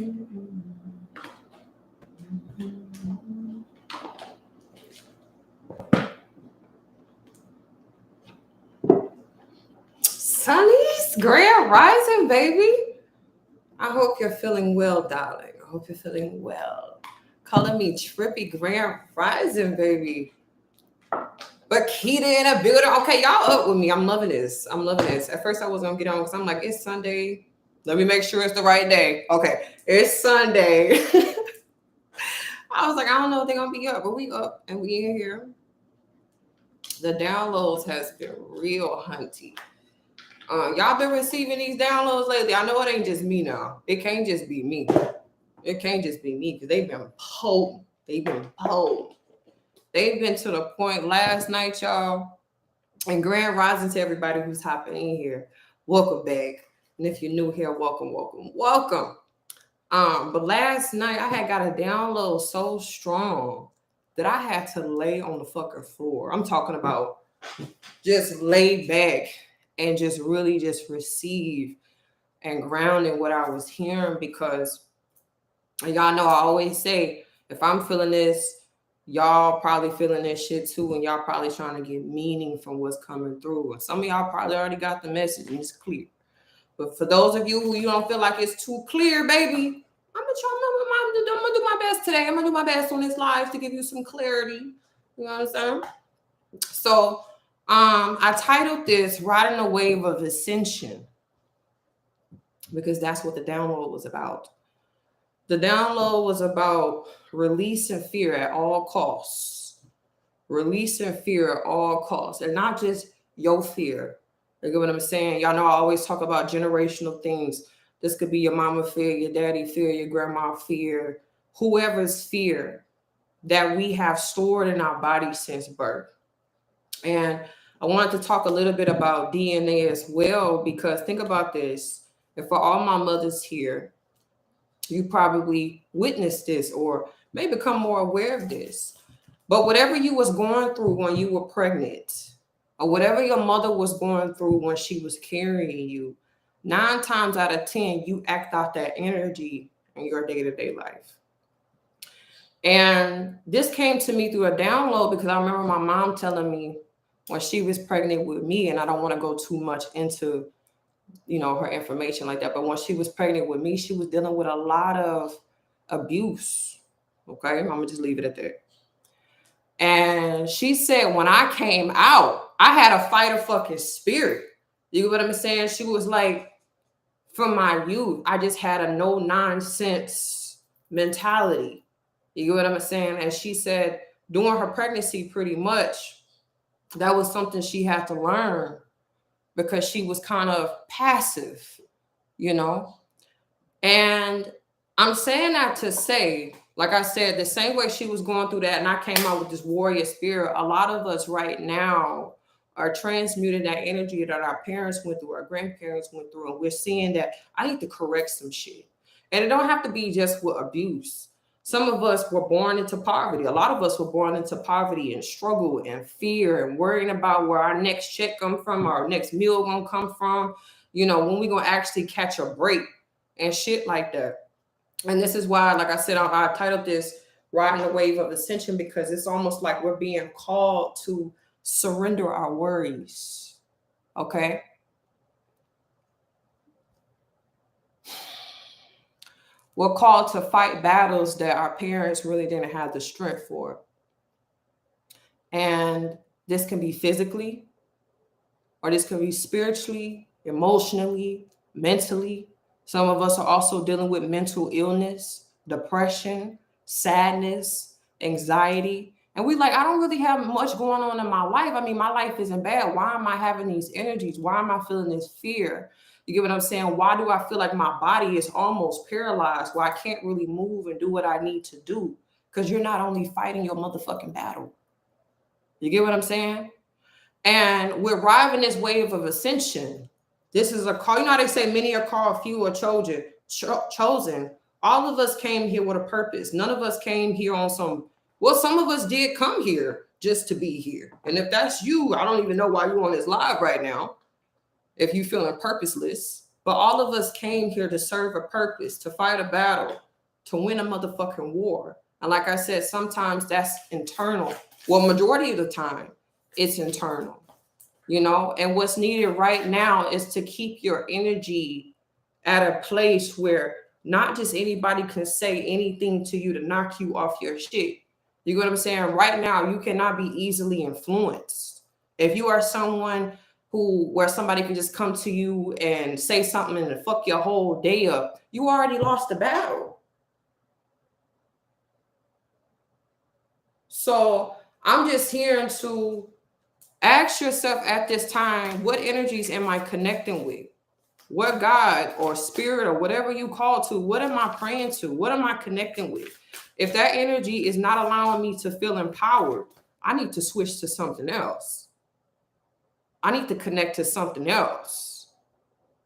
Sunny's Grand Rising, baby. I hope you're feeling well, darling. I hope you're feeling well. Calling me Trippy Grand Rising, baby. But Keita in a building. Okay, y'all up with me. I'm loving this. I'm loving this. At first, I was gonna get on because I'm like, it's Sunday. Let me make sure it's the right day. Okay, it's Sunday. I was like, I don't know if they're gonna be up, but we up and we in here. The downloads has been real hunty. Y'all been receiving these downloads lately? I know it ain't just me now. It can't just be me. It can't just be me because they've been potent. They've been potent. They've been to the point last night, y'all. And grand rising to everybody who's hopping in here. Welcome back. And if you're new here, welcome, welcome, welcome. But last night I had got a download so strong that I had to lay on the fucking floor. I'm talking about just lay back and just really just receive and ground in what I was hearing, because y'all know I always say, if I'm feeling this, y'all probably feeling this shit too, and y'all probably trying to get meaning from what's coming through. And some of y'all probably already got the message and it's clear. But for those of you who you don't feel like it's too clear, baby, I'm gonna do my best today. I'm gonna do my best on this live to give you some clarity. You know what I'm saying? So I titled this Riding the Wave of Ascension, because that's what the download was about. The download was about releasing fear at all costs. Releasing fear at all costs. And not just your fear. You get what I'm saying? Y'all know I always talk about generational things. This could be your mama fear, your daddy fear, your grandma fear, whoever's fear that we have stored in our body since birth. And I wanted to talk a little bit about DNA as well, because think about this. And for all my mothers here, you probably witnessed this or may become more aware of this. But whatever you was going through when you were pregnant, or whatever your mother was going through when she was carrying you, 9 times out of 10, you act out that energy in your day-to-day life. And this came to me through a download, because I remember my mom telling me when she was pregnant with me, and I don't want to go too much into, her information like that, but when she was pregnant with me, she was dealing with a lot of abuse. Okay, I'm gonna just leave it at that. And she said, when I came out, I had a fight of fucking spirit. You get what I'm saying? She was like, from my youth, I just had a no nonsense mentality. You get what I'm saying? And she said, during her pregnancy, pretty much, that was something she had to learn, because she was kind of passive, And I'm saying that to say, like I said, the same way she was going through that and I came out with this warrior spirit, a lot of us right now are transmuting that energy that our parents went through, our grandparents went through, and we're seeing that I need to correct some shit. And it don't have to be just with abuse. Some of us were born into poverty. A lot of us were born into poverty and struggle and fear and worrying about where our next check come from, our next meal gonna come from, when we gonna actually catch a break and shit like that. And this is why, like I said, I titled this Riding the Wave of Ascension, because it's almost like we're being called to surrender our worries. Okay? We're called to fight battles that our parents really didn't have the strength for. And this can be physically, or this can be spiritually, emotionally, mentally. Some of us are also dealing with mental illness, depression, sadness, anxiety. And we like, I don't really have much going on in my life. I mean, my life isn't bad. Why am I having these energies? Why am I feeling this fear? You get what I'm saying? Why do I feel like my body is almost paralyzed, where I can't really move and do what I need to do? Because you're not only fighting your motherfucking battle. You get what I'm saying? And we're riding this wave of ascension. This is a call. You know how they say many are called, few are chosen. All of us came here with a purpose. None of us came here on some of us did come here just to be here. And if that's you, I don't even know why you're on this live right now, if you're feeling purposeless. But all of us came here to serve a purpose, to fight a battle, to win a motherfucking war. And like I said, sometimes that's internal. Well, majority of the time, it's internal, you know? And what's needed right now is to keep your energy at a place where not just anybody can say anything to you to knock you off your shit. You know what I'm saying? Right now, you cannot be easily influenced. If you are someone where somebody can just come to you and say something and fuck your whole day up, you already lost the battle. So I'm just here to ask yourself at this time, what energies am I connecting with? What God or spirit or whatever you call to, what am I praying to? What am I connecting with? If that energy is not allowing me to feel empowered, I need to switch to something else. I need to connect to something else.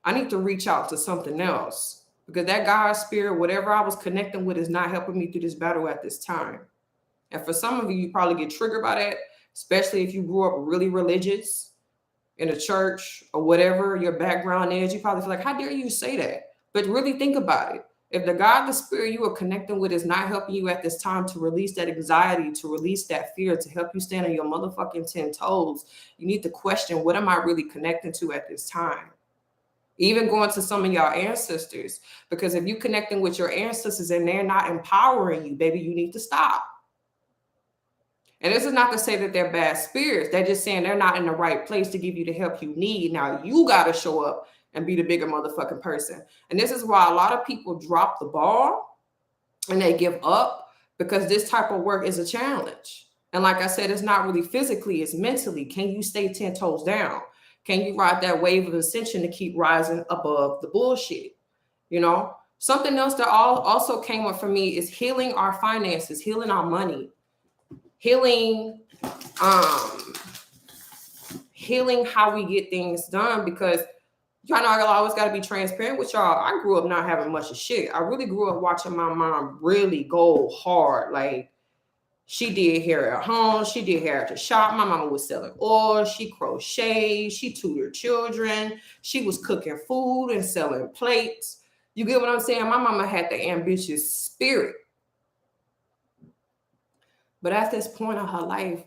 I need to reach out to something else, because that God spirit, whatever I was connecting with, is not helping me through this battle at this time. And for some of you, you probably get triggered by that, especially if you grew up really religious in a church or whatever your background is. You probably feel like, how dare you say that? But really think about it. If the God, the spirit you are connecting with is not helping you at this time to release that anxiety, to release that fear, to help you stand on your motherfucking 10 toes, you need to question, what am I really connecting to at this time? Even going to some of y'all ancestors, because if you're connecting with your ancestors and they're not empowering you, baby, you need to stop. And this is not to say that they're bad spirits. They're just saying they're not in the right place to give you the help you need. Now you got to show up and be the bigger motherfucking person. And this is why a lot of people drop the ball and they give up, because this type of work is a challenge. And like I said, it's not really physically, it's mentally. Can you stay 10 toes down? Can you ride that wave of ascension to keep rising above the bullshit? You know, something else that also came up for me is healing our finances, healing our money, healing how we get things done. Because y'all know I always got to be transparent with y'all. I grew up not having much of shit. I really grew up watching my mom really go hard. Like, she did hair at home, she did hair at the shop. My mama was selling oil, she crocheted, she tutored children, she was cooking food and selling plates. You get what I'm saying? My mama had the ambitious spirit. But at this point in her life,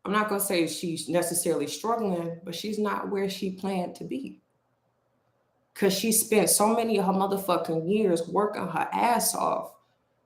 I'm not going to say she's necessarily struggling, but she's not where she planned to be. Because she spent so many of her motherfucking years working her ass off,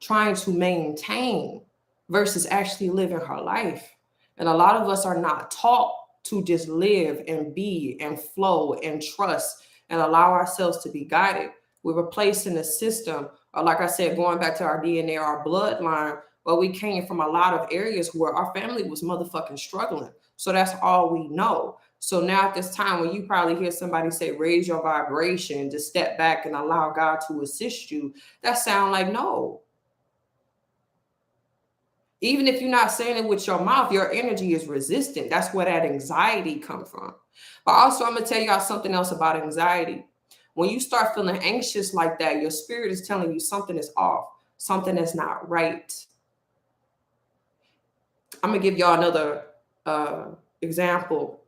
trying to maintain versus actually living her life. And a lot of us are not taught to just live and be and flow and trust and allow ourselves to be guided. We're replacing the system, or like I said, going back to our DNA, our bloodline, where we came from a lot of areas where our family was motherfucking struggling. So that's all we know. So now at this time, when you probably hear somebody say, raise your vibration, just step back and allow God to assist you, that sound like no. Even if you're not saying it with your mouth, your energy is resistant. That's where that anxiety comes from. But also, I'm going to tell y'all something else about anxiety. When you start feeling anxious like that, your spirit is telling you something is off, something is not right. I'm going to give y'all another example.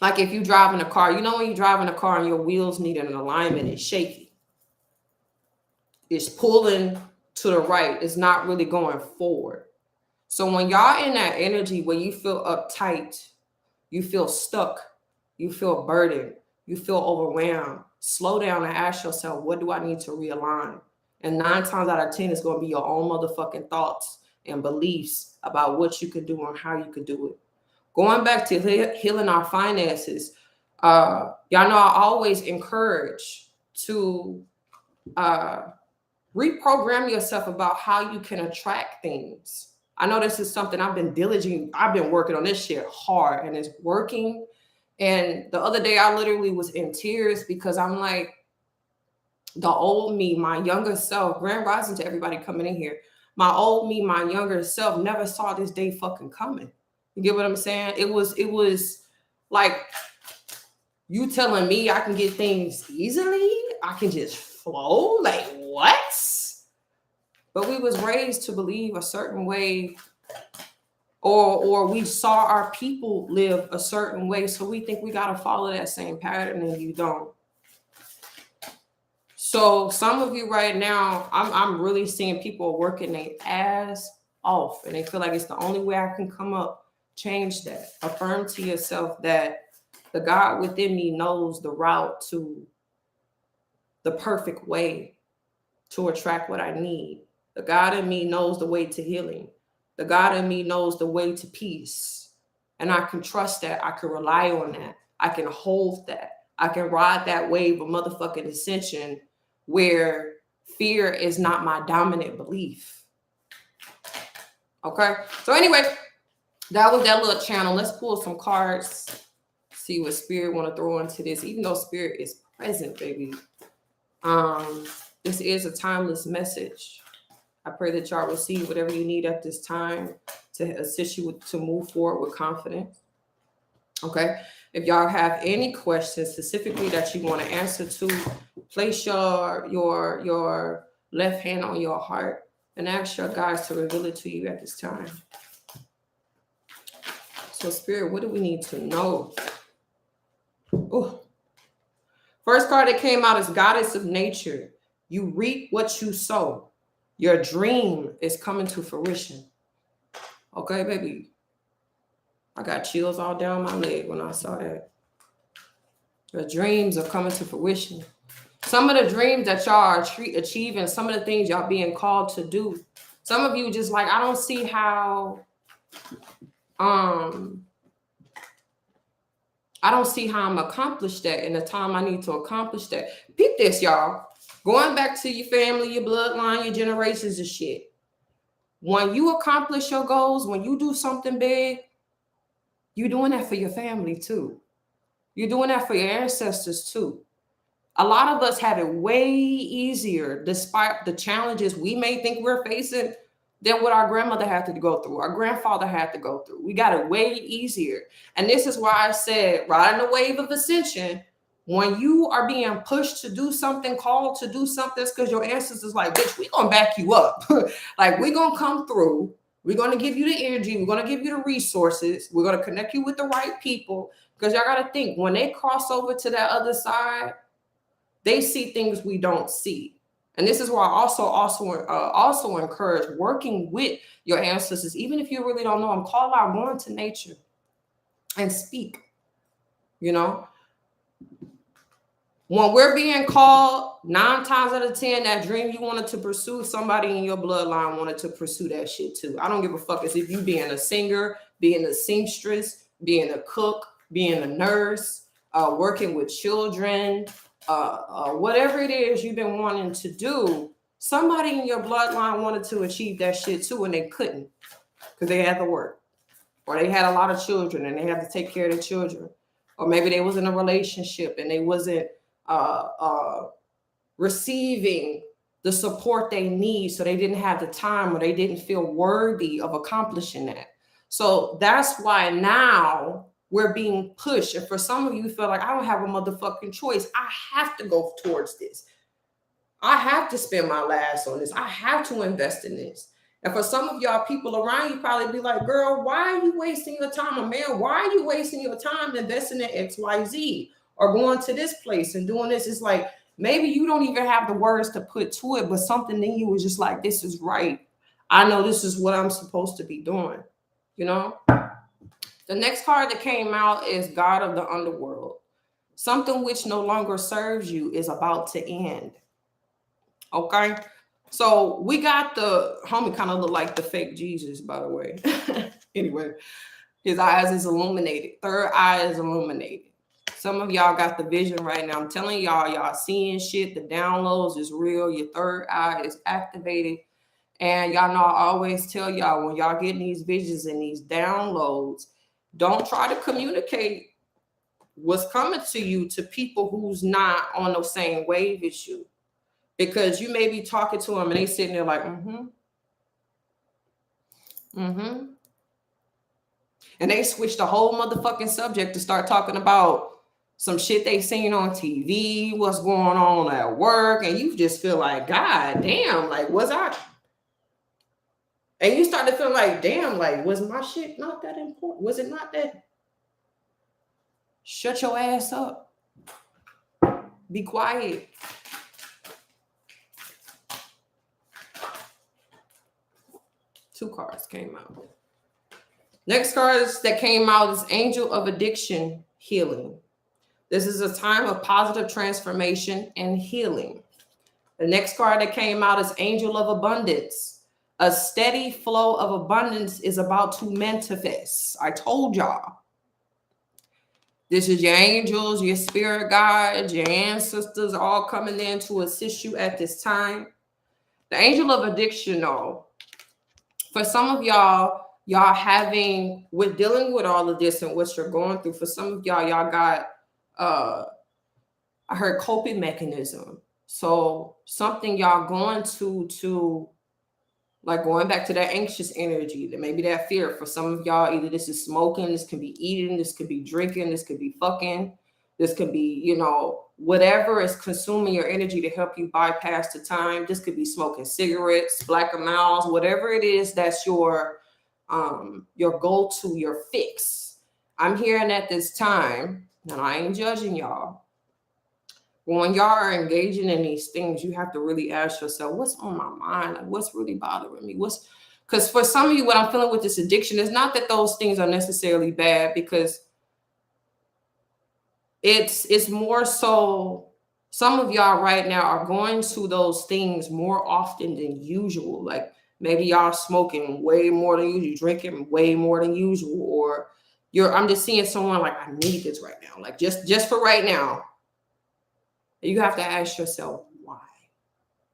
Like if you drive in a car, you know when you drive in a car and your wheels need an alignment, it's shaky. It's pulling to the right. It's not really going forward. So when y'all in that energy where you feel uptight, you feel stuck, you feel burdened, you feel overwhelmed, slow down and ask yourself, what do I need to realign? And 9 times out of 10, it's going to be your own motherfucking thoughts and beliefs about what you could do and how you could do it. Going back to healing our finances, y'all know I always encourage to reprogram yourself about how you can attract things. I know this is something I've been working on this shit hard, and it's working. And the other day I literally was in tears because I'm like, the old me, my younger self, grand rising to everybody coming in here, my old me, my younger self never saw this day fucking coming. You get what I'm saying? It was like, you telling me I can get things easily? I can just flow? Like, what? But we was raised to believe a certain way, or we saw our people live a certain way, so we think we got to follow that same pattern, and you don't. So some of you right now, I'm really seeing people working their ass off, and they feel like it's the only way I can come up. Change that. Affirm to yourself that the God within me knows the route to the perfect way to attract what I need. The God in me knows the way to healing. The God in me knows the way to peace. And I can trust that. I can rely on that. I can hold that. I can ride that wave of motherfucking ascension where fear is not my dominant belief. Okay? So anyway, that was that little channel. Let's pull some cards. See what spirit want to throw into this. Even though spirit is present, baby. This is a timeless message. I pray that y'all receive whatever you need at this time to assist you to move forward with confidence. Okay. If y'all have any questions specifically that you want to answer to, place your left hand on your heart and ask your guides to reveal it to you at this time. So, Spirit, what do we need to know? Ooh. First card that came out is Goddess of Nature. You reap what you sow. Your dream is coming to fruition. Okay, baby. I got chills all down my leg when I saw that. Your dreams are coming to fruition. Some of the dreams that y'all are achieving, some of the things y'all being called to do. Some of you just like, I don't see how, I don't see how I'm accomplished that in the time I need to accomplish that. Peep this, y'all. Going back to your family, your bloodline, your generations and shit. When you accomplish your goals, when you do something big, you're doing that for your family too. You're doing that for your ancestors too. A lot of us have it way easier despite the challenges we may think we're facing than what our grandmother had to go through, our grandfather had to go through. We got it way easier. And this is why I said, riding the wave of ascension, when you are being pushed to do something, called to do something, it's because your ancestors like, bitch, we're going to back you up. Like, we're going to come through. We're going to give you the energy. We're going to give you the resources. We're going to connect you with the right people. Because y'all got to think, when they cross over to that other side, they see things we don't see. And this is why I also encourage working with your ancestors. Even if you really don't know them, call out, go into nature and speak. You know, when we're being called, 9 times out of 10, that dream you wanted to pursue, somebody in your bloodline wanted to pursue that shit too. I don't give a fuck as if you being a singer, being a seamstress, being a cook, being a nurse, working with children, whatever it is you've been wanting to do. Somebody in your bloodline wanted to achieve that shit too, and they couldn't because they had to work, or they had a lot of children and they had to take care of their children, or maybe they was in a relationship and they wasn't receiving the support they need, so they didn't have the time, or they didn't feel worthy of accomplishing that. So that's why now we're being pushed. And for some of you feel like, I don't have a motherfucking choice. I have to go towards this. I have to spend my last on this. I have to invest in this. And for some of y'all, people around you probably be like, girl, why are you wasting your time? Or man, why are you wasting your time investing in XYZ or going to this place and doing this? It's like, maybe you don't even have the words to put to it, but something in you is just like, this is right. I know this is what I'm supposed to be doing, you know? The next card that came out is God of the Underworld. Something which no longer serves you is about to end. Okay? So we got the homie kind of look like the fake Jesus, by the way. Anyway, his eyes is illuminated. Third eye is illuminated. Some of y'all got the vision right now. I'm telling y'all seeing shit. The downloads is real. Your third eye is activated. And y'all know I always tell y'all, when y'all getting these visions and these downloads, don't try to communicate what's coming to you to people who's not on the same wave as you. Because you may be talking to them and they sitting there like, and they switch the whole motherfucking subject to start talking about some shit they seen on TV, what's going on at work, and you just feel like, God damn, like, was I? And you start to feel like, damn, like, was my shit not that important? Was it not that? Shut your ass up. Be quiet. Two cards came out. Next cards that came out is Angel of Addiction Healing. This is a time of positive transformation and healing. The next card that came out is Angel of Abundance. A steady flow of abundance is about to manifest. I told y'all. This is your angels, your spirit guides, your ancestors all coming in to assist you at this time. The Angel of Addiction, though, for some of y'all having, we're dealing with all of this and what you're going through. For some of y'all got, I heard coping mechanism. So something y'all going to like going back to that anxious energy, that maybe that fear. For some of y'all, either this is smoking, this could be eating, this could be drinking, this could be fucking, this could be, you know, whatever is consuming your energy to help you bypass the time. This could be smoking cigarettes, black amounts, whatever it is that's your go-to, your fix. I'm hearing at this time, and I ain't judging y'all. When y'all are engaging in these things, you have to really ask yourself, what's on my mind? Like, what's really bothering me? Because for some of you, what I'm feeling with this addiction is not that those things are necessarily bad, because it's more so some of y'all right now are going to those things more often than usual. Like maybe y'all smoking way more than usual, drinking way more than usual, or I'm just seeing someone like, I need this right now. Like just for right now. You have to ask yourself, why?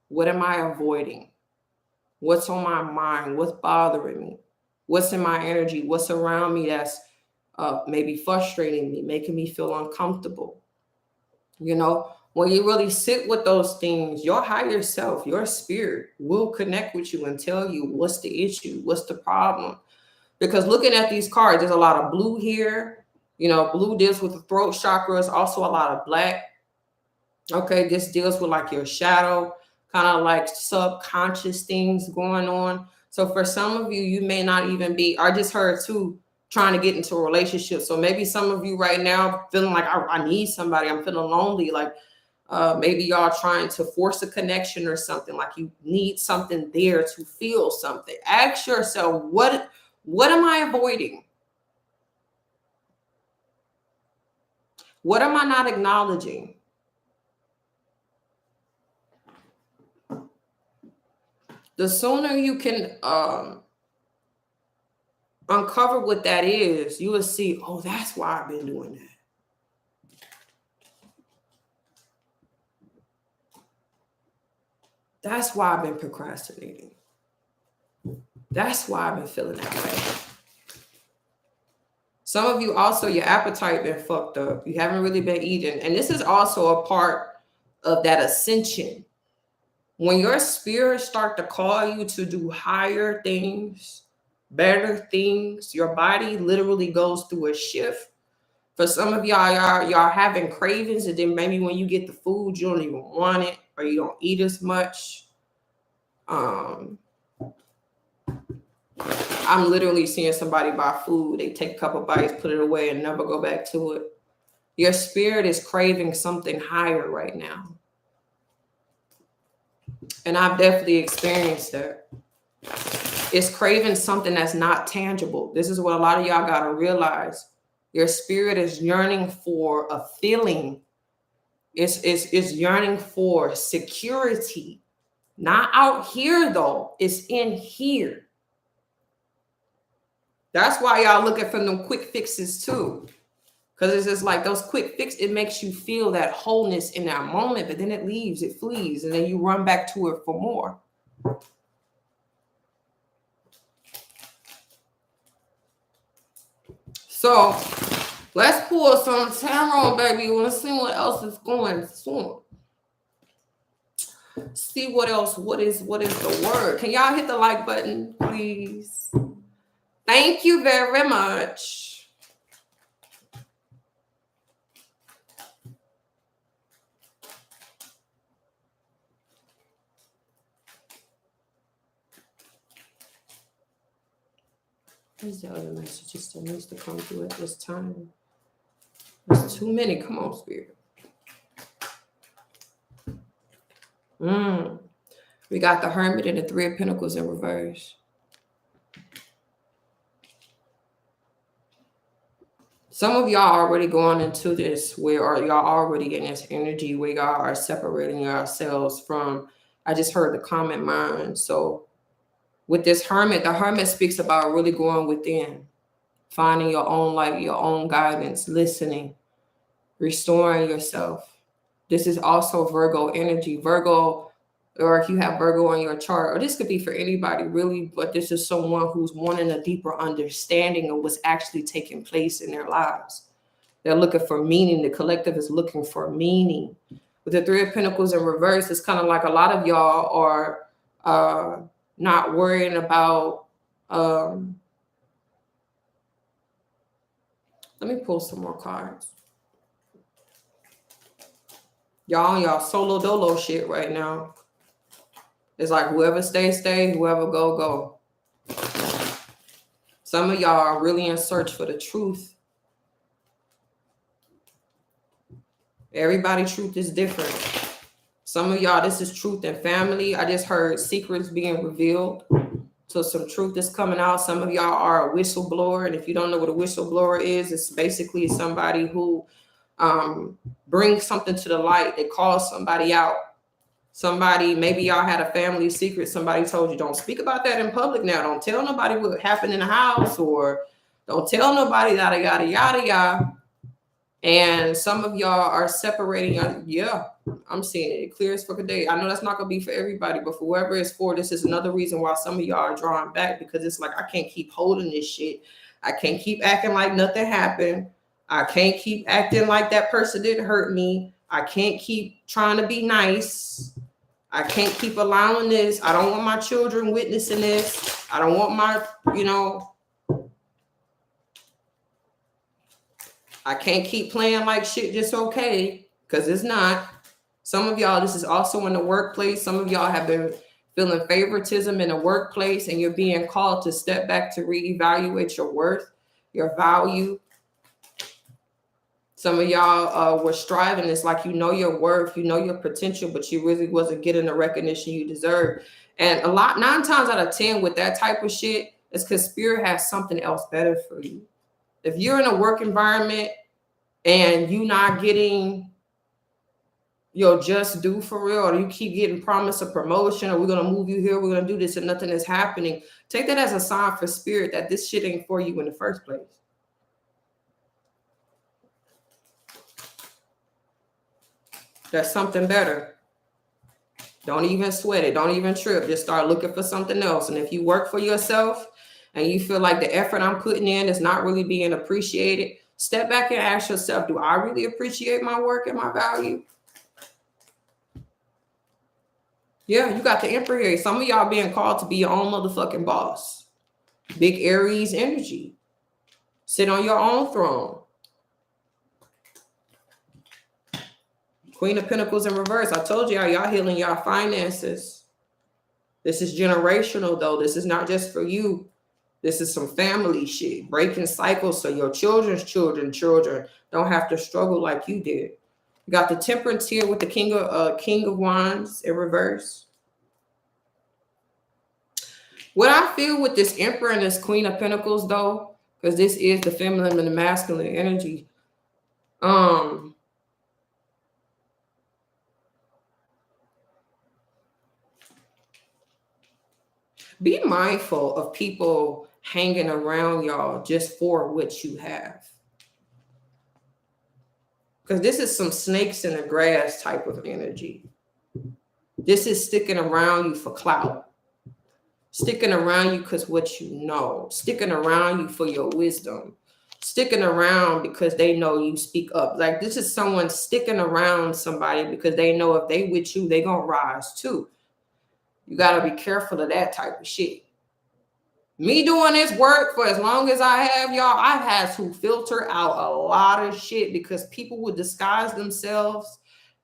What am I avoiding? What's on my mind? What's bothering me? What's in my energy? What's around me that's maybe frustrating me, making me feel uncomfortable? You know, when you really sit with those things, your higher self, your spirit will connect with you and tell you what's the issue, what's the problem. Because looking at these cards, there's a lot of blue here. You know, blue deals with the throat chakra. It's also a lot of black. Okay, this deals with like your shadow, kind of like subconscious things going on. So for some of you, you may not even be, I just heard too, trying to get into a relationship. So maybe some of you right now feeling like I need somebody, I'm feeling lonely. Like maybe y'all trying to force a connection or something, like you need something there to feel something. Ask yourself, what am I avoiding? What am I not acknowledging? The sooner you can uncover what that is, you will see, oh, that's why I've been doing that. That's why I've been procrastinating. That's why I've been feeling that way. Some of you also, your appetite been fucked up. You haven't really been eating. And this is also a part of that ascension. When your spirit start to call you to do higher things, better things, your body literally goes through a shift. For some of y'all having cravings, and then maybe when you get the food, you don't even want it, or you don't eat as much. I'm literally seeing somebody buy food, they take a couple bites, put it away, and never go back to it. Your spirit is craving something higher right now. And I've definitely experienced that. It's craving something that's not tangible. This is what a lot of y'all got to realize. Your spirit is yearning for a feeling. It's yearning for security. Not out here, though. It's in here. That's why y'all looking for them quick fixes, too. Because it's just like those quick fixes, it makes you feel that wholeness in that moment, but then it leaves, it flees, and then you run back to it for more. So let's pull some tarot, baby. Let's see what else is going on. See what else. What is the word? Can y'all hit the like button, please? Thank you very much. Where's the other messages that needs to come through at this time? There's too many. Come on, Spirit. We got the Hermit and the Three of Pentacles in reverse. Some of y'all already going into this where or y'all already in this energy where y'all are separating yourselves from, I just heard the comment mind. So with this hermit, the hermit speaks about really going within, finding your own light, your own guidance, listening, restoring yourself. This is also Virgo energy. Virgo, or if you have Virgo in your chart, or this could be for anybody really, but this is someone who's wanting a deeper understanding of what's actually taking place in their lives. They're looking for meaning. The collective is looking for meaning. With the Three of Pentacles in reverse, it's kind of like a lot of y'all are not worrying about. Let me pull some more cards. Y'all on y'all solo dolo shit right now. It's like whoever stay, stay. Whoever go, go. Some of y'all are really in search for the truth. Everybody's truth is different. Some of y'all, this is truth and family. I just heard secrets being revealed. So some truth is coming out. Some of y'all are a whistleblower. And if you don't know what a whistleblower is, it's basically somebody who brings something to the light. They call somebody out. Somebody, maybe y'all had a family secret. Somebody told you, don't speak about that in public now. Don't tell nobody what happened in the house, or don't tell nobody, yada, yada, yada, yada. And some of y'all are separating. Yeah, I'm seeing it. It clears for the day. I know that's not going to be for everybody, but for whoever it's for, this is another reason why some of y'all are drawing back, because it's like, I can't keep holding this shit. I can't keep acting like nothing happened. I can't keep acting like that person didn't hurt me. I can't keep trying to be nice. I can't keep allowing this. I don't want my children witnessing this. I don't want my, I can't keep playing like shit just okay, because it's not. Some of y'all, this is also in the workplace. Some of y'all have been feeling favoritism in the workplace, and you're being called to step back to reevaluate your worth, your value. Some of y'all were striving. It's like you know your worth, you know your potential, but you really wasn't getting the recognition you deserve. And 9 times out of 10 with that type of shit, it's because Spirit has something else better for you. If you're in a work environment and you not getting your just due for real, or you keep getting promised a promotion, or we're going to move you here, we're going to do this, and nothing is happening, take that as a sign for Spirit that this shit ain't for you in the first place. There's something better. Don't even sweat it. Don't even trip. Just start looking for something else. And if you work for yourself and you feel like the effort I'm putting in is not really being appreciated, step back and ask yourself, do I really appreciate my work and my value? Yeah, you got the Emperor here. Some of y'all being called to be your own motherfucking boss. Big Aries energy. Sit on your own throne. Queen of Pentacles in reverse. I told y'all healing y'all finances. This is generational, though. This is not just for you. This is some family shit. Breaking cycles so your children's children don't have to struggle like you did. You got the Temperance here with the King of Wands in reverse. What I feel with this Emperor and this Queen of Pentacles, though, because this is the feminine and the masculine energy, be mindful of people hanging around y'all just for what you have. Because this is some snakes in the grass type of energy. This is sticking around you for clout. Sticking around you because what you know. Sticking around you for your wisdom. Sticking around because they know you speak up. Like, this is someone sticking around somebody because they know if they with you, they gonna rise too. You got to be careful of that type of shit. Me doing this work for as long as I have, y'all, I've had to filter out a lot of shit because people would disguise themselves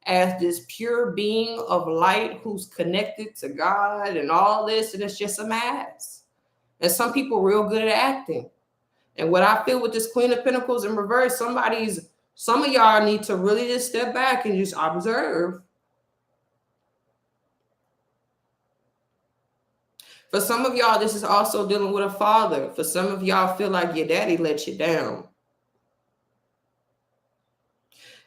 as this pure being of light who's connected to God and all this, and it's just a mask. And some people real good at acting. And what I feel with this Queen of Pentacles in reverse, some of y'all need to really just step back and just observe. For some of y'all, this is also dealing with a father. For some of y'all, feel like your daddy let you down.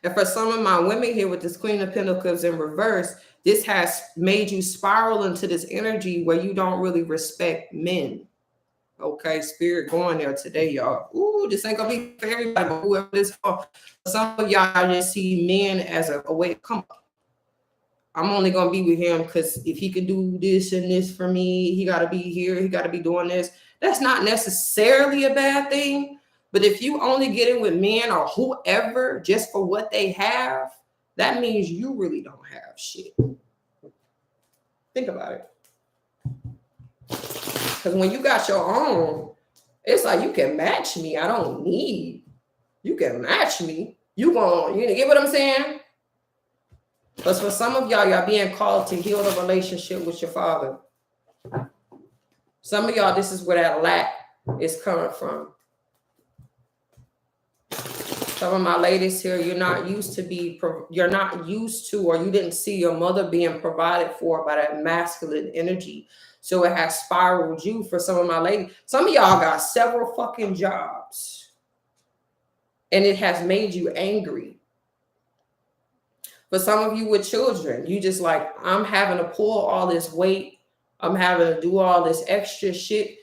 And for some of my women here with this Queen of Pentacles in reverse, this has made you spiral into this energy where you don't really respect men. Okay, spirit going there today, y'all. Ooh, this ain't gonna be for everybody, but whoever this for. Some of y'all just see men as a way to come up. I'm only gonna be with him because if he can do this and this for me, he gotta be here, he gotta be doing this. That's not necessarily a bad thing. But if you only get in with men or whoever just for what they have, that means you really don't have shit. Think about it. Because when you got your own, it's like you can match me. I don't need. You can match me. You get what I'm saying? But for some of y'all being called to heal the relationship with your father. Some of y'all, this is where that lack is coming from. Some of my ladies here, you're not used to, or you didn't see your mother being provided for by that masculine energy. So it has spiraled you for some of my ladies. Some of y'all got several fucking jobs. And it has made you angry. For some of you with children, you just like, I'm having to pull all this weight. I'm having to do all this extra shit.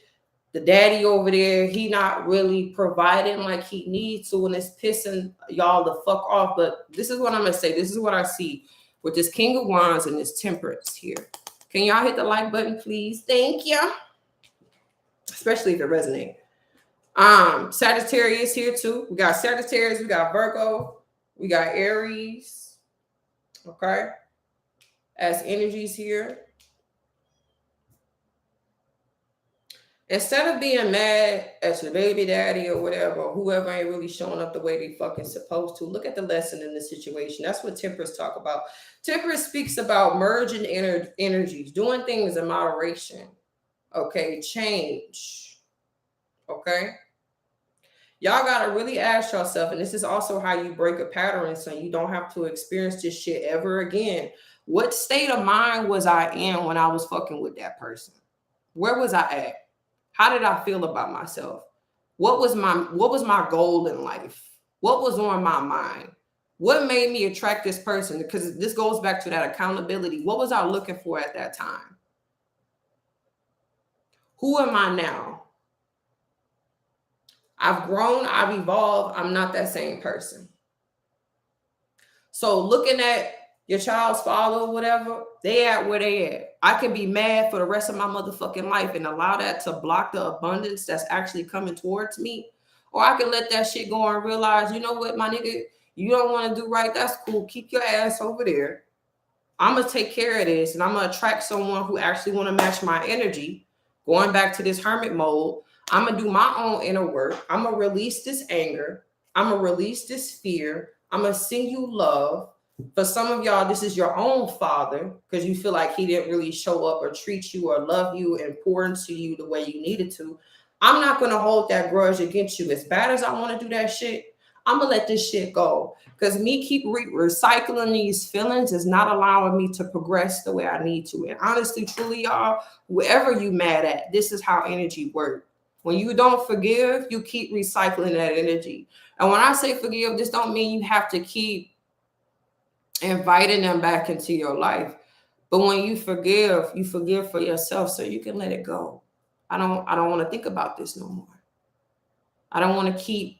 The daddy over there, he not really providing like he needs to, and it's pissing y'all the fuck off. But this is what I'm going to say. This is what I see with this King of Wands and this Temperance here. Can y'all hit the like button, please? Thank you. Especially if it resonates. Sagittarius here too. We got Sagittarius, we got Virgo, we got Aries. Okay. As energies here. Instead of being mad at your baby daddy or whatever, or whoever ain't really showing up the way they fucking supposed to, look at the lesson in the situation. That's what Temperance talk about. Temperance speaks about merging energies, doing things in moderation. Okay, change. Okay. Y'all got to really ask yourself, and this is also how you break a pattern so you don't have to experience this shit ever again. What state of mind was I in when I was fucking with that person? Where was I at? How did I feel about myself? What was my goal in life? What was on my mind? What made me attract this person? Because this goes back to that accountability. What was I looking for at that time? Who am I now? I've grown, I've evolved. I'm not that same person. So looking at your child's father or whatever, they at where they at. I can be mad for the rest of my motherfucking life and allow that to block the abundance that's actually coming towards me. Or I can let that shit go and realize, you know what, my nigga, you don't want to do right. That's cool. Keep your ass over there. I'm going to take care of this. And I'm going to attract someone who actually want to match my energy. Going back to this hermit mode, I'm going to do my own inner work. I'm going to release this anger. I'm going to release this fear. I'm going to send you love. For some of y'all, this is your own father because you feel like he didn't really show up or treat you or love you and pour into you the way you needed to. I'm not going to hold that grudge against you. As bad as I want to do that shit, I'm going to let this shit go. Because me keep recycling these feelings is not allowing me to progress the way I need to. And honestly, truly, y'all, whoever you mad at, this is how energy works. When you don't forgive, you keep recycling that energy. And when I say forgive, this don't mean you have to keep inviting them back into your life. But when you forgive for yourself so you can let it go. I don't want to think about this no more. I don't want to keep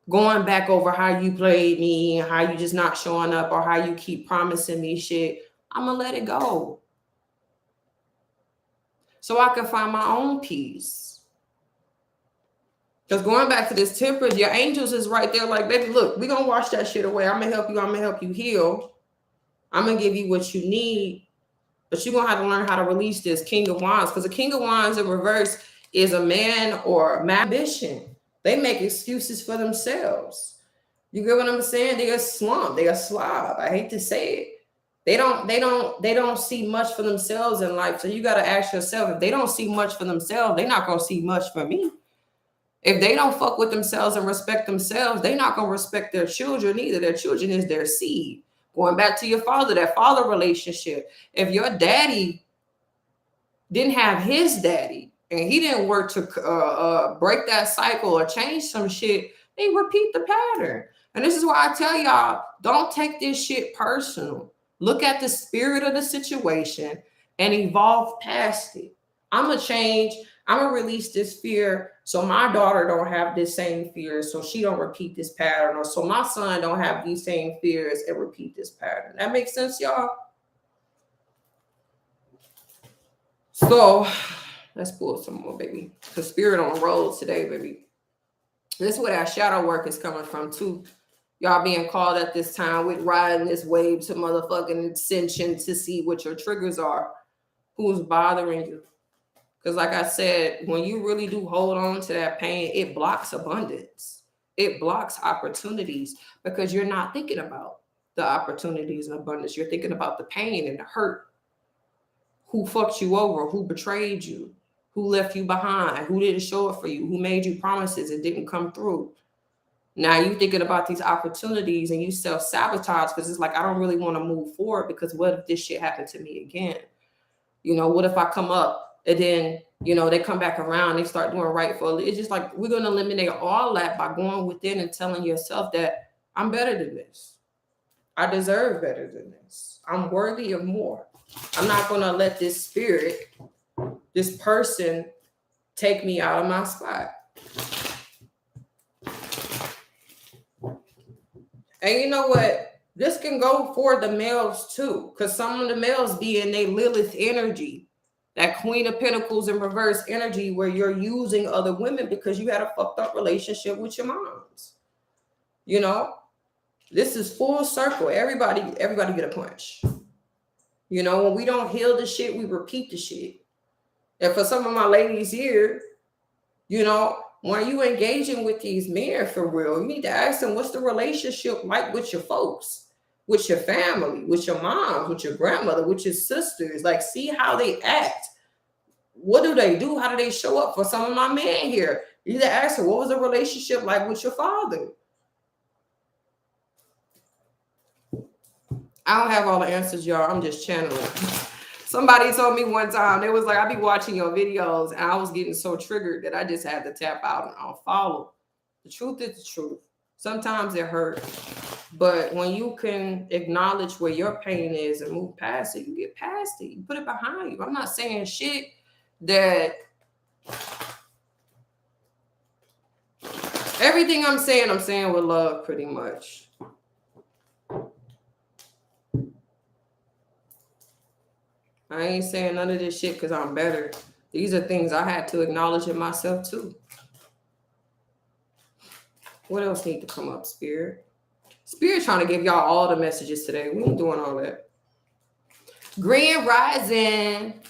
going back over how you played me and how you just not showing up or how you keep promising me shit. I'm going to let it go. So I can find my own peace. Because going back to this Temperance, your angels is right there like, baby, look, we're going to wash that shit away. I'm going to help you heal. I'm going to give you what you need. But you're going to have to learn how to release this King of Wands. Because the King of Wands in reverse is a man or ambition. They make excuses for themselves. You get what I'm saying? They are slump. They are slob. I hate to say it. They don't see much for themselves in life. So you got to ask yourself, if they don't see much for themselves, they're not going to see much for me. If they don't fuck with themselves and respect themselves, they're not going to respect their children either. Their children is their seed. Going back to your father, that father relationship. If your daddy didn't have his daddy and he didn't work to break that cycle or change some shit, they repeat the pattern. And this is why I tell y'all, don't take this shit personal. Look at the spirit of the situation and evolve past it. I'm going to change. I'm going to release this fear so my daughter don't have this same fear, so she don't repeat this pattern, or so my son don't have these same fears and repeat this pattern. That makes sense, y'all? So let's pull some more, baby. The spirit on the road today, baby. This is where that shadow work is coming from, too. Y'all being called at this time with riding this wave to motherfucking Ascension to see what your triggers are. Who's bothering you? Because like I said, when you really do hold on to that pain, it blocks abundance. It blocks opportunities because you're not thinking about the opportunities and abundance. You're thinking about the pain and the hurt. Who fucked you over? Who betrayed you? Who left you behind? Who didn't show up for you? Who made you promises and didn't come through? Now you thinking about these opportunities and you self-sabotage because it's like, I don't really want to move forward because what if this shit happened to me again? You know, what if I come up and then, you know, they come back around, they start doing right for it. It's just like, we're going to eliminate all that by going within and telling yourself that I'm better than this. I deserve better than this. I'm worthy of more. I'm not going to let this spirit, this person take me out of my spot. And you know what? This can go for the males too, because some of the males be in their Lilith energy, that Queen of Pentacles in reverse energy, where you're using other women because you had a fucked up relationship with your moms. You know, this is full circle. Everybody get a punch. You know, when we don't heal the shit, we repeat the shit. And for some of my ladies here, you know, when you engaging with these men for real, you need to ask them, what's the relationship like with your folks, with your family, with your moms, with your grandmother, with your sisters? Like, see how they act. What do they do? How do they show up? For some of my men here, you need to ask them, what was the relationship like with your father? I don't have all the answers, y'all. I'm just channeling. Somebody told me one time, they was like, I be watching your videos and I was getting so triggered that I just had to tap out and unfollow. The truth is the truth. Sometimes it hurts. But when you can acknowledge where your pain is and move past it, you get past it. You put it behind you. I'm not saying shit that everything I'm saying with love pretty much. I ain't saying none of this shit because I'm better. These are things I had to acknowledge in myself too. What else need to come up, Spirit? Spirit trying to give y'all all the messages today. We ain't doing all that. Grand Rising.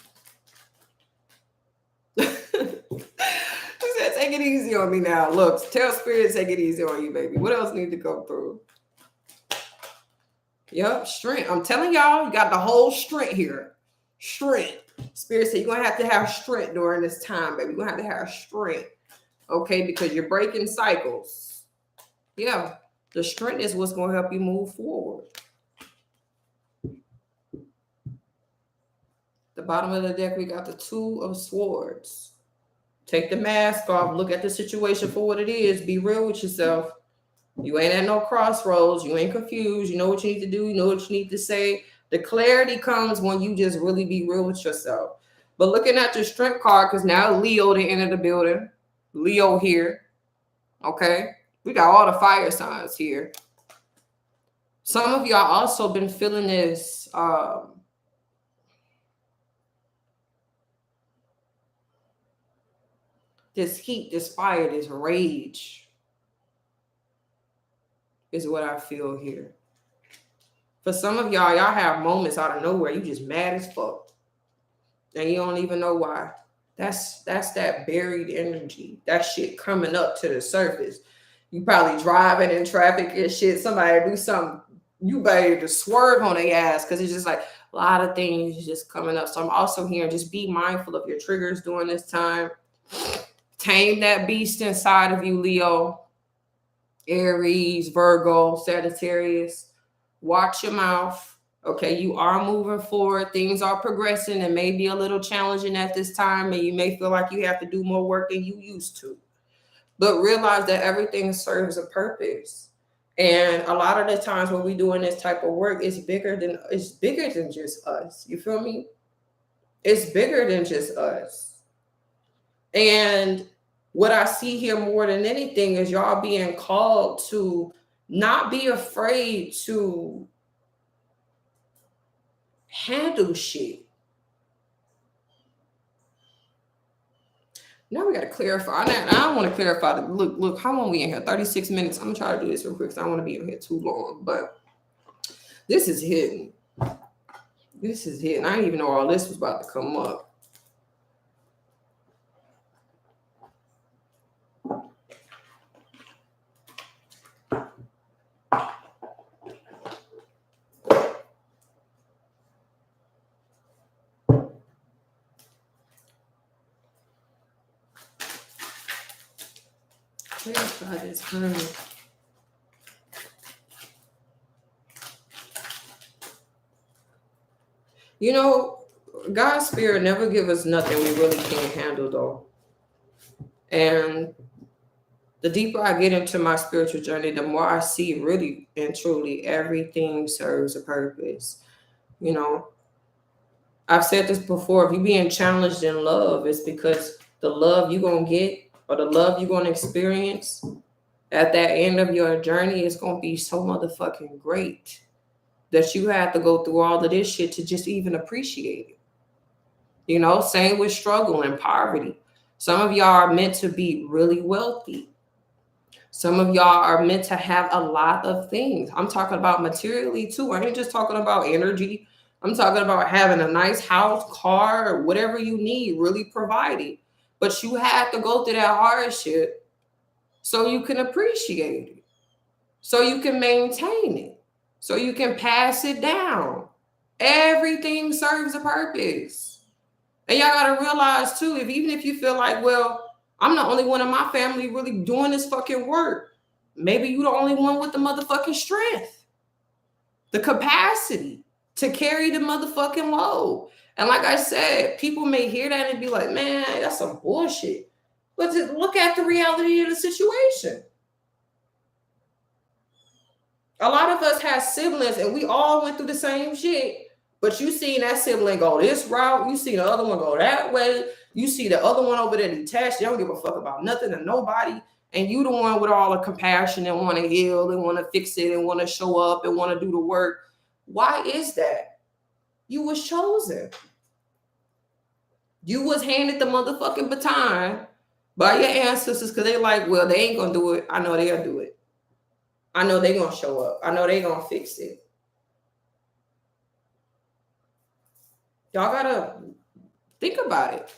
She said, take it easy on me now. Look, tell Spirit to take it easy on you, baby. What else need to go through? Yep, strength. I'm telling y'all, you got the whole strength here. Strength. Spirit said you're going to have strength during this time, baby. You're going to have strength. Okay, because you're breaking cycles. Yeah, the strength is what's going to help you move forward. The bottom of the deck, we got the Two of Swords. Take the mask off. Look at the situation for what it is. Be real with yourself. You ain't at no crossroads. You ain't confused. You know what you need to do. You know what you need to say. The clarity comes when you just really be real with yourself. But looking at your strength card, because now Leo to enter the building. Leo here. Okay. We got all the fire signs here. Some of y'all also been feeling this this heat, this fire, this rage is what I feel here. For some of y'all have moments out of nowhere. You just mad as fuck. And you don't even know why. That's that buried energy. That shit coming up to the surface. You probably driving in traffic and shit. Somebody do something. You better to swerve on their ass because it's just like a lot of things just coming up. So I'm also hearing just be mindful of your triggers during this time. Tame that beast inside of you, Leo, Aries, Virgo, Sagittarius. Watch your mouth. Okay, you are moving forward. Things are progressing and may be a little challenging at this time, and you may feel like you have to do more work than you used to. But realize that everything serves a purpose. And a lot of the times when we doing this type of work, it's bigger than just us. You feel me? It's bigger than just us. And what I see here more than anything is y'all being called to not be afraid to handle shit. Now we got to clarify. I don't want to clarify. Look, how long we in here? 36 minutes. I'm going to try to do this real quick because I don't want to be in here too long. But this is hidden. This is hidden. I didn't even know all this was about to come up. Clarify this hermit. You know, God's spirit never give us nothing we really can't handle, though. And the deeper I get into my spiritual journey, the more I see really and truly everything serves a purpose. You know, I've said this before. If you're being challenged in love, it's because the love you're going to get or the love you're going to experience at that end of your journey is going to be so motherfucking great that you have to go through all of this shit to just even appreciate it. You know, same with struggle and poverty. Some of y'all are meant to be really wealthy. Some of y'all are meant to have a lot of things. I'm talking about materially too. I ain't just talking about energy. I'm talking about having a nice house, car, or whatever you need, really provided. But you have to go through that hardship so you can appreciate it, so you can maintain it, so you can pass it down. Everything serves a purpose. And y'all got to realize too, even if you feel like, well, I'm the only one in my family really doing this fucking work, maybe you the only one with the motherfucking strength, the capacity to carry the motherfucking load. And like I said, people may hear that and be like, man, that's some bullshit. But just look at the reality of the situation. A lot of us have siblings and we all went through the same shit. But you seen that sibling go this route. You see the other one go that way. You see the other one over there detached. They don't give a fuck about nothing and nobody. And you the one with all the compassion and want to heal and want to fix it and want to show up and want to do the work. Why is that? You was chosen. You was handed the motherfucking baton by your ancestors because they like, well, they ain't going to do it. I know they'll do it. I know they're going to show up. I know they're going to fix it. Y'all got to think about it.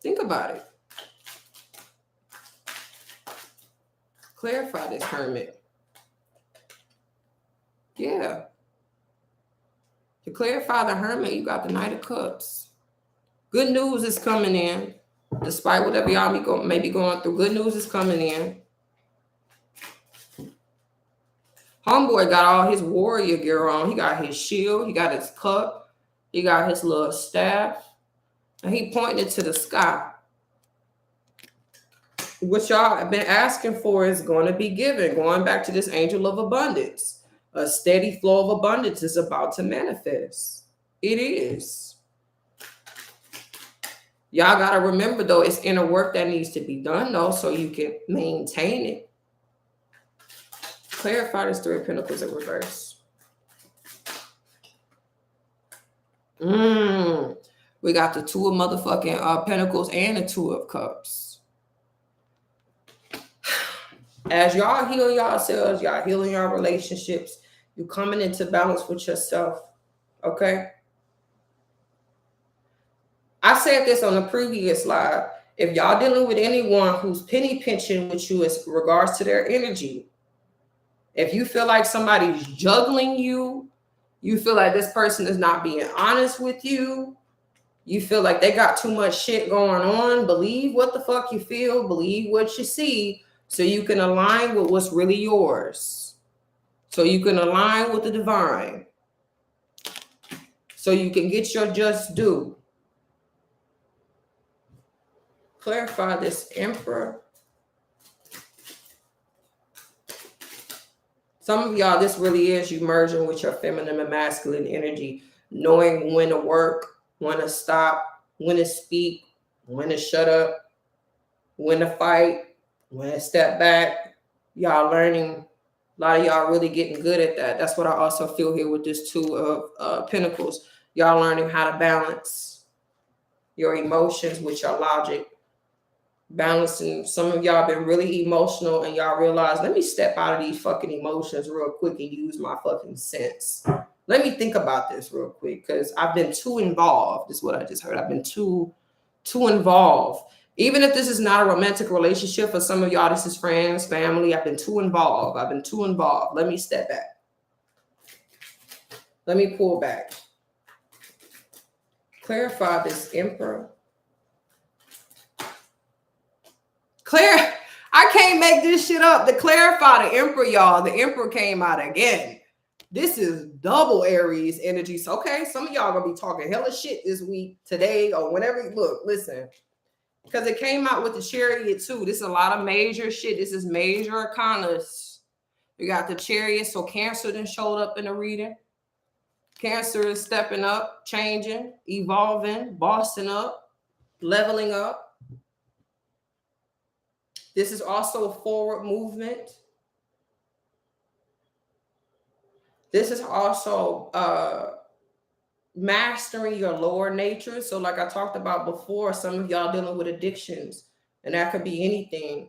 Think about it. Clarify this, hermit. Yeah. To clarify the hermit, you got the Knight of Cups. Good news is coming in. Despite whatever y'all may be going through, good news is coming in. Homeboy got all his warrior gear on. He got his shield. He got his cup. He got his little staff. And he pointed to the sky. What y'all have been asking for is going to be given. Going back to this angel of abundance. A steady flow of abundance is about to manifest. It is. Y'all got to remember, though, it's inner work that needs to be done, though, so you can maintain it. Clarify this Three of Pentacles in reverse. We got the Two of motherfucking Pentacles and the Two of Cups. As y'all heal yourselves, y'all healing your relationships, you coming into balance with yourself, okay? I said this on the previous slide. If y'all dealing with anyone who's penny pinching with you as regards to their energy, if you feel like somebody's juggling you, you feel like this person is not being honest with you, you feel like they got too much shit going on, believe what the fuck you feel, believe what you see, so you can align with what's really yours. So you can align with the divine. So you can get your just due. Clarify this Emperor. Some of y'all, this really is you merging with your feminine and masculine energy, knowing when to work, when to stop, when to speak, when to shut up, when to fight, when to step back. Y'all learning. A lot of y'all really getting good at that. That's what I also feel here with this Two of Pentacles. Y'all learning how to balance your emotions with your logic. Balancing. Some of y'all been really emotional and y'all realize, let me step out of these fucking emotions real quick and use my fucking sense. Let me think about this real quick because I've been too involved. Is what I just heard. I've been too involved. Even if this is not a romantic relationship, for some of y'all, this is friends, family. I've been too involved. Let me step back. Let me pull back. Clarify this Emperor. I can't make this shit up. To clarify the Emperor, y'all, the Emperor came out again. This is double Aries energy. So, okay, some of y'all gonna be talking hella shit this week, today, or whenever. Look, listen, because it came out with the Chariot too. This is a lot of major shit. This is major arcanas. You got the Chariot, so Cancer then showed up in the reading. Cancer is stepping up, changing, evolving, bossing up, leveling up. This is also a forward movement. This is also mastering your lower nature. So like I talked about before, some of y'all dealing with addictions, and that could be anything.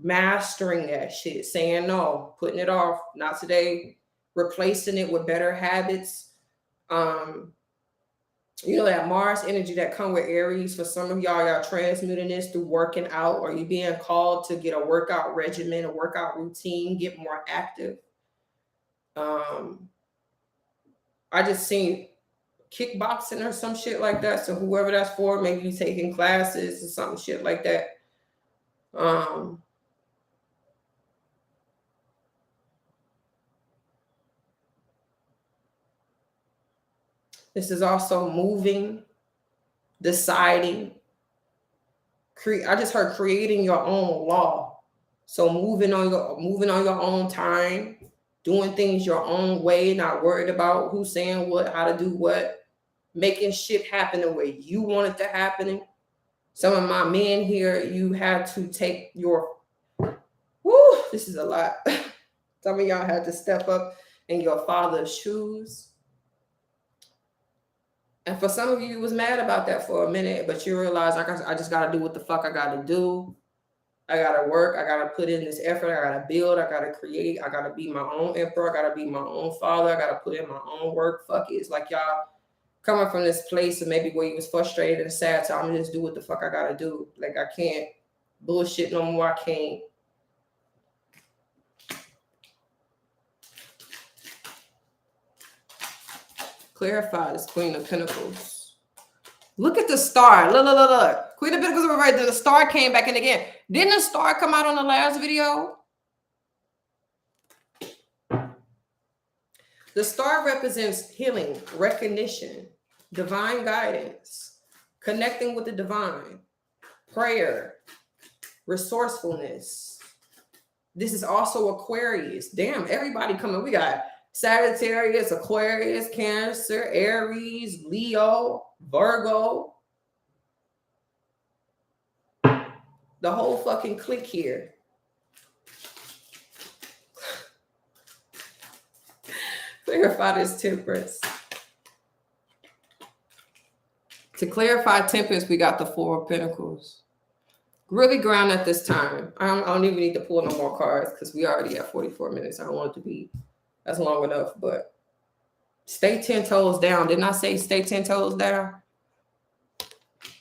Mastering that shit, saying no, putting it off, not today, replacing it with better habits. You know, that Mars energy that come with Aries, for some of y'all transmuting this through working out, or you being called to get a workout regimen, a workout routine, get more active. I just seen kickboxing or some shit like that. So whoever that's for, maybe you taking classes or something shit like that. This is also moving, deciding. I just heard creating your own law. So moving on your own time, doing things your own way, not worried about who's saying what, how to do what, making shit happen the way you want it to happen. Some of my men here, you had to take your, this is a lot. Some of y'all had to step up in your father's shoes. And for some of you, was mad about that for a minute, but you realize I just got to do what the fuck I got to do. I got to work. I got to put in this effort. I got to build. I got to create. I got to be my own emperor. I got to be my own father. I got to put in my own work. Fuck it. It's like y'all coming from this place of maybe where you was frustrated and sad. So I'm going to just do what the fuck I got to do. Like I can't bullshit no more. I can't. Clarify this Queen of Pentacles. Look at the star. Look. Queen of Pentacles were right there. The star came back in again. Didn't the star come out on the last video? The star represents healing, recognition, divine guidance, connecting with the divine, prayer, resourcefulness. This is also Aquarius. Damn, everybody coming. We got Sagittarius, Aquarius, Cancer, Aries, Leo, Virgo. The whole fucking clique here. Clarify this Temperance. To clarify Temperance, we got the Four of Pentacles. Really ground at this time. I don't even need to pull no more cards because we already at 44 minutes. I don't want it to be, that's long enough, but stay 10 toes down. Didn't I say stay 10 toes down?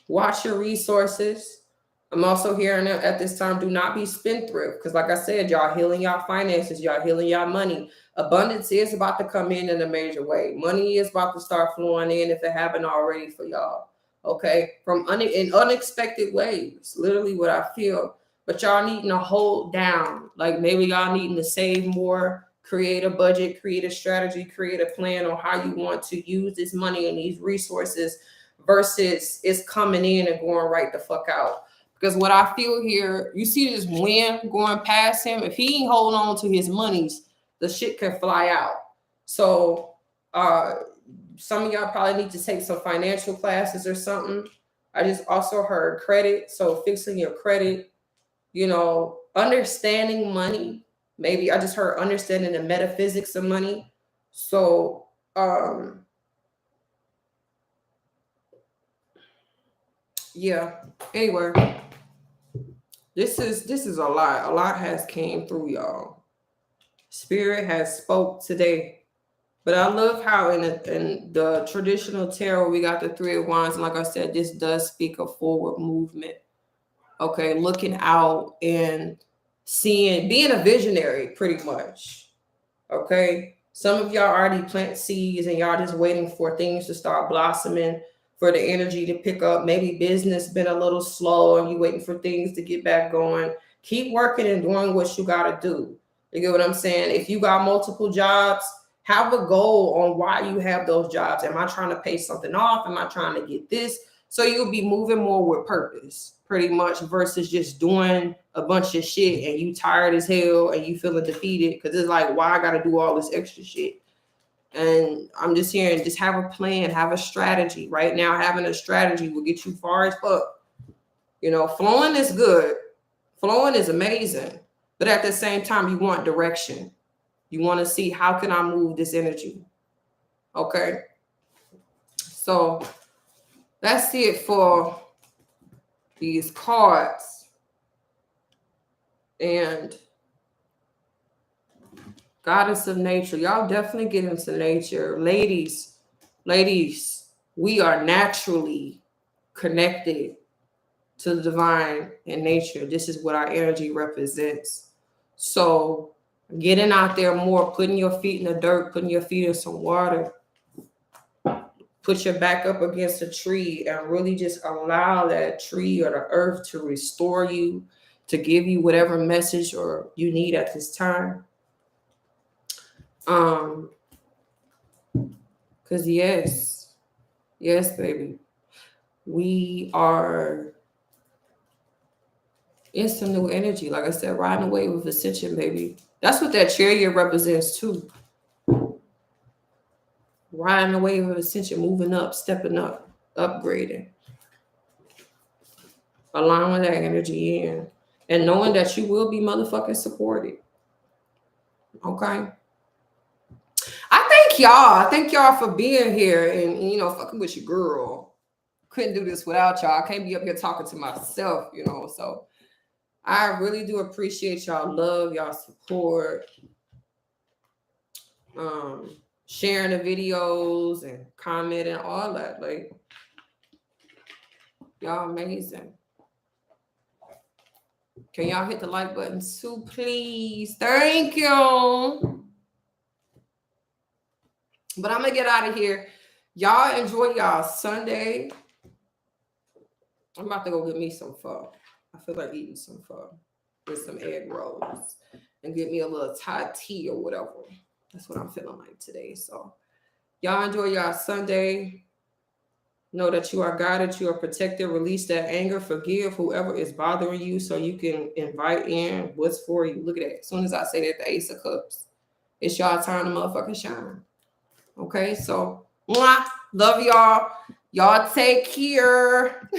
Watch your resources. I'm also hearing at this time, do not be spendthrift. Because like I said, y'all healing y'all finances, y'all healing y'all money. Abundance is about to come in a major way. Money is about to start flowing in if it haven't already for y'all. Okay, from in unexpected ways, literally what I feel. But y'all needing to hold down. Like maybe y'all needing to save more, create a budget, create a strategy, create a plan on how you want to use this money and these resources versus it's coming in and going right the fuck out. Because what I feel here, you see this wind going past him. If he ain't holding on to his monies, the shit can fly out. So some of y'all probably need to take some financial classes or something. I just also heard credit. So fixing your credit, understanding money. Maybe I just heard understanding the metaphysics of money. So yeah. Anyway, this is a lot. A lot has came through, y'all. Spirit has spoke today. But I love how in the traditional tarot, we got the Three of Wands. And like I said, this does speak of forward movement. Okay, looking out and being a visionary pretty much. Okay, some of y'all already plant seeds and y'all just waiting for things to start blossoming, for the energy to pick up. Maybe business been a little slow and you waiting for things to get back going. Keep working and doing what you got to do. You get what I'm saying? If you got multiple jobs, have a goal on why you have those jobs. Am I trying to pay something off? Am I trying to get this? So you'll be moving more with purpose, pretty much, versus just doing a bunch of shit and you tired as hell and you feeling defeated because it's like, why I got to do all this extra shit? And I'm just hearing, just have a plan, have a strategy. Right now, having a strategy will get you far as fuck. Flowing is good. Flowing is amazing. But at the same time, you want direction. You want to see, how can I move this energy? Okay. So that's it for these cards. And Goddess of Nature. Y'all definitely get into nature. Ladies, we are naturally connected to the divine and nature. This is what our energy represents. So getting out there more, putting your feet in the dirt, putting your feet in some water, put your back up against a tree and really just allow that tree or the earth to restore you, to give you whatever message or you need at this time. Because yes, baby, we are in some new energy. Like I said, riding away with Ascension, baby. That's what that chariot represents too. Riding away with Ascension, moving up, stepping up, upgrading, allowing that energy in, and knowing that you will be motherfucking supported. Okay. I thank y'all for being here and fucking with your girl. Couldn't do this without y'all. I can't be up here talking to myself, so I really do appreciate y'all love, y'all support, sharing the videos and commenting, all that. Like, y'all amazing. Can y'all hit the like button too, please? Thank you. But I'm gonna get out of here. Y'all enjoy y'all Sunday. I'm about to go get me some pho. I feel like eating some pho with some egg rolls and get me a little Thai tea or whatever. That's what I'm feeling like today. So y'all enjoy y'all Sunday. Know that you are guided, you are protected. Release that anger, forgive whoever is bothering you so you can invite in what's for you. Look at that. As soon as I say that, the Ace of Cups, it's y'all time to motherfucking shine. Okay, so mwah, love y'all. Y'all take care.